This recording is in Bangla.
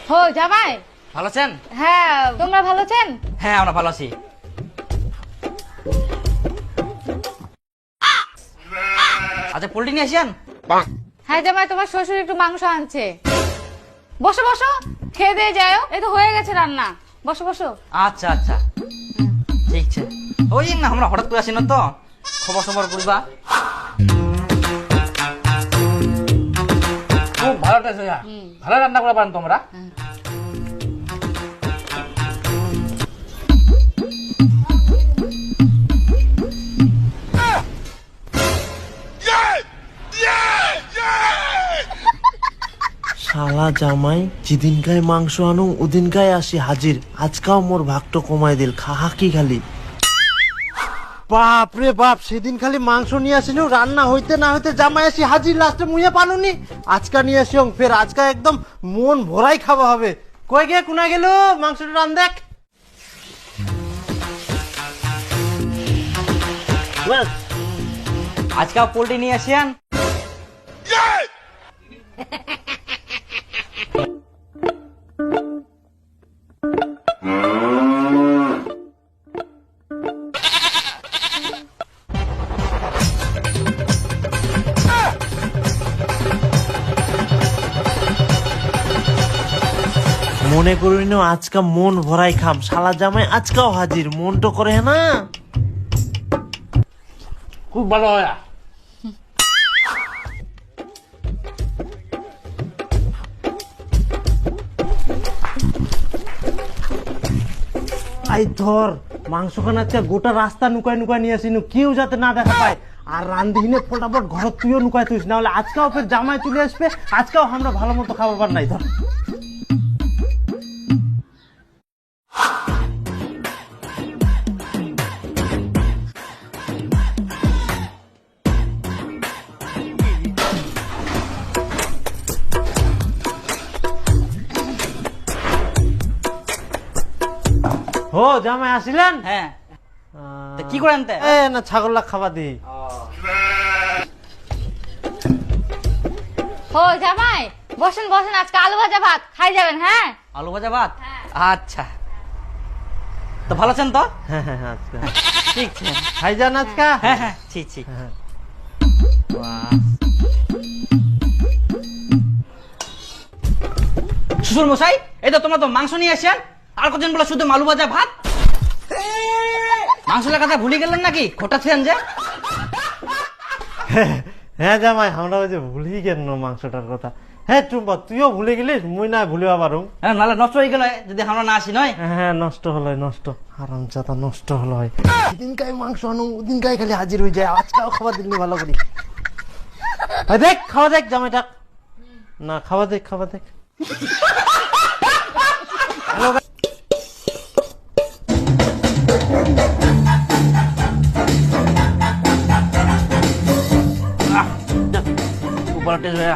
হো জামাই, ভালো আছেন? হ্যাঁ তোমরা ভালো আছেন? হ্যাঁ আমরা ভালো আছি। আচ্ছা পোল্ট্রি নিয়ে আসেন। হ্যাঁ জামাই, তোমার শ্বশুর একটু মাংস আনছে। বসো বসো, খেয়ে দিয়ে যাও, এই তো হয়ে গেছে রান্না। বসো বসো। আচ্ছা আচ্ছা ঠিক আছে। ওই না আমরা হঠাৎ করে আসি না তো, খবর সবর করবা। খুব ভালো টেস্ট হইয়া, ভালো রান্না করে পারেন তোমরা। শালা জামাই যেদিনকায় মাংস আনু ওদিনকায় আসি হাজির। আজকাও মোর ভাগটো কমাই দিল, খাহা কি খালি। বাপ রে বাপ, সেদিন খালি মাংস নিয়ে আসিল, রান্না হইতে না হইতে জামাই আসি হাজির, লাস্টে মুইয়া পানুনি। আজকা নিয়ে আসি ফের আজকা একদম মন ভরাই খাওয়া হবে। কই গে কোনা গেল মাংসটা রান দেখ। আজকাল পোল্ট্রি নিয়ে আসেন। মনে করি না আজকা মন ভরাই খাম, শালা জামাই আজকাও হাজির, মন তো করে না। খুব ভালো হয়। আই ধর মাংসখানা আজকে গোটা রাস্তা নুকাই নুকাই নিয়ে আসিনু, কেউ যাতে না দেখা পায়। আর রান্ধিনে ফটাফট ঘর তুইও নুকাই তুইস, না হলে আজকাও ফের জামাই চলে আসবে, আজকাও আমরা ভালো মতো খাবার নাই। ধর হো জামাই আসিলেন। হ্যাঁ তা কি করেন তে? এ না ছাগললা খাবার দিই। হো জামাই, বসেন বসেন, আজকে আলু ভাজা ভাত খাই যাবেন। হ্যাঁ আলু ভাজা ভাত। আচ্ছা তো ভালো আছেন তো? হ্যাঁ হ্যাঁ আজকা ঠিক আছে। খাই যান আজকা। হ্যাঁ হ্যাঁ ঠিক ঠিক। হ্যাঁ। শ্বশুর মশাই, এই তো তোমরা তো মাংস নিয়ে আসেন, আর কজন বলে শুধু আলু ভাজা ভাত। মাংসের কথা ভুলে গেলেন নাকি? ঘটাচ্ছেন যে। হ্যাঁ জামাই, আমরা ওই যে ভুলি গেল মাংসটার কথা। হ্যাঁ টুম্পা, তুইও ভুলে গেলিস, মুই না ভুলিবা পারুম। হ্যাঁ নাহলে নষ্ট হয়ে গেল যদি আমরা না আসি নয়। হ্যাঁ নষ্ট হলো, নষ্ট হারামজাদা নষ্ট হলো। সেদিনকাই মাংস আনো ওদিনকাই খালি হাজির হয়ে যায়, আজকাও খাবার দিলি ভালো করি। দেখ খাওয়া দেখ জামাইটা, না খাওয়া দেখ খাওয়া দেখ। উপরে টেস্ট হয়ে